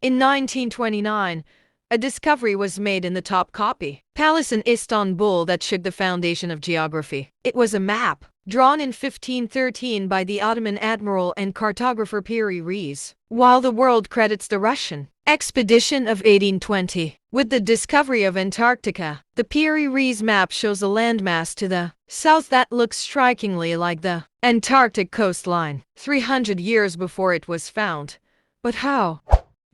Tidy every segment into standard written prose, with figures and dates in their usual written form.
In 1929, a discovery was made in the top copy palace in Istanbul that shook the foundation of geography. It was a map, drawn in 1513 by the Ottoman admiral and cartographer Piri Reis, while the world credits the Russian expedition of 1820 with the discovery of Antarctica. The Piri Reis map shows a landmass to the south that looks strikingly like the Antarctic coastline, 300 years before it was found. But how?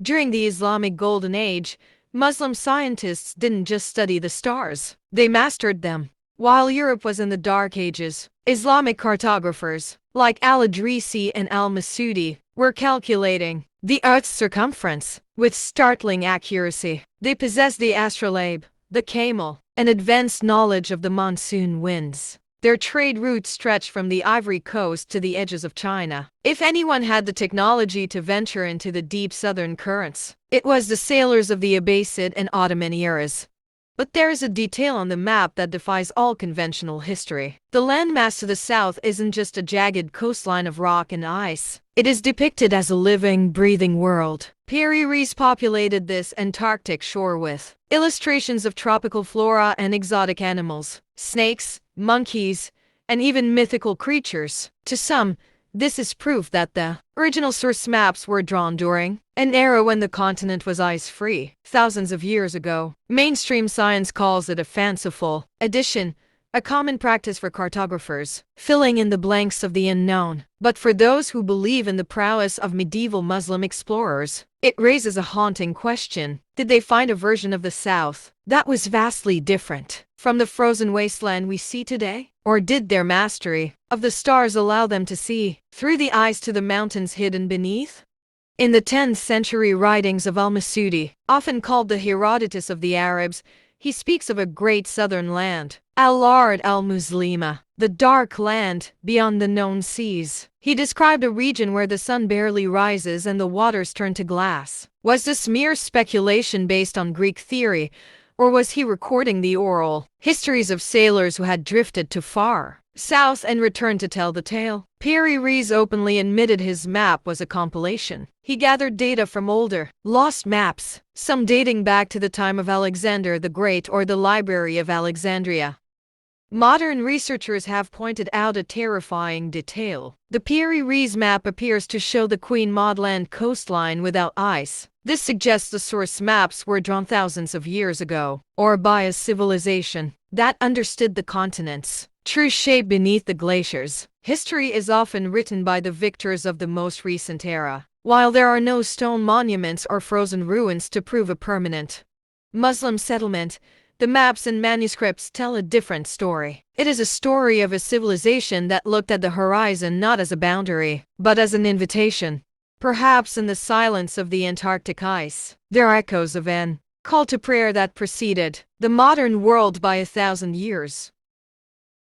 During the Islamic Golden Age, Muslim scientists didn't just study the stars, they mastered them. While Europe was in the Dark Ages, Islamic cartographers, like al-Idrisi and al-Masudi, were calculating the Earth's circumference with startling accuracy. They possessed the astrolabe, the camel, and advanced knowledge of the monsoon winds. Their trade routes stretched from the Ivory Coast to the edges of China. If anyone had the technology to venture into the deep southern currents, it was the sailors of the Abbasid and Ottoman eras. But there is a detail on the map that defies all conventional history. The landmass to the south isn't just a jagged coastline of rock and ice. It is depicted as a living, breathing world. Piri Reis populated this Antarctic shore with illustrations of tropical flora and exotic animals, snakes, monkeys, and even mythical creatures. To some, this is proof that the original source maps were drawn during an era when the continent was ice-free, thousands of years ago. Mainstream science calls it a fanciful addition, a common practice for cartographers, filling in the blanks of the unknown. But for those who believe in the prowess of medieval Muslim explorers, it raises a haunting question. Did they find a version of the South that was vastly different from the frozen wasteland we see today? Or did their mastery of the stars allow them to see through the ice to the mountains hidden beneath? In the 10th century writings of al-Masudi, often called the Herodotus of the Arabs, he speaks of a great southern land, al-Ard al-Muslima, the dark land beyond the known seas. He described a region where the sun barely rises and the waters turn to glass. Was this mere speculation based on Greek theory, or was he recording the oral histories of sailors who had drifted too far south and returned to tell the tale? Piri Reis openly admitted his map was a compilation. He gathered data from older, lost maps, some dating back to the time of Alexander the Great or the Library of Alexandria. Modern researchers have pointed out a terrifying detail. The Piri Reis map appears to show the Queen Maud Land coastline without ice. This suggests the source maps were drawn thousands of years ago, or by a civilization that understood the continent's true shape beneath the glaciers. History is often written by the victors of the most recent era, while there are no stone monuments or frozen ruins to prove a permanent Muslim settlement. The maps and manuscripts tell a different story. It is a story of a civilization that looked at the horizon not as a boundary, but as an invitation. Perhaps in the silence of the Antarctic ice, there are echoes of an call to prayer that preceded the modern world by 1,000 years.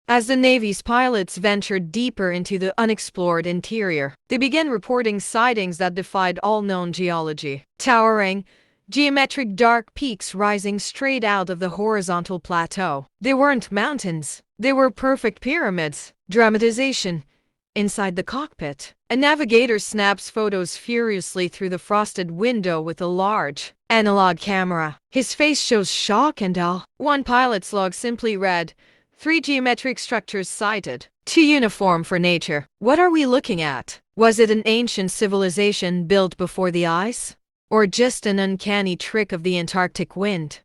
As the Navy's pilots ventured deeper into the unexplored interior, they began reporting sightings that defied all known geology. Towering, geometric dark peaks rising straight out of the horizontal plateau. They weren't mountains, they were perfect pyramids. Dramatization. Inside the cockpit, a navigator snaps photos furiously through the frosted window with a large analog camera. His face shows shock and awe. One pilot's log simply read, 3 geometric structures sighted, too uniform for nature. What are we looking at? Was it an ancient civilization built before the ice? Or just an uncanny trick of the Antarctic wind?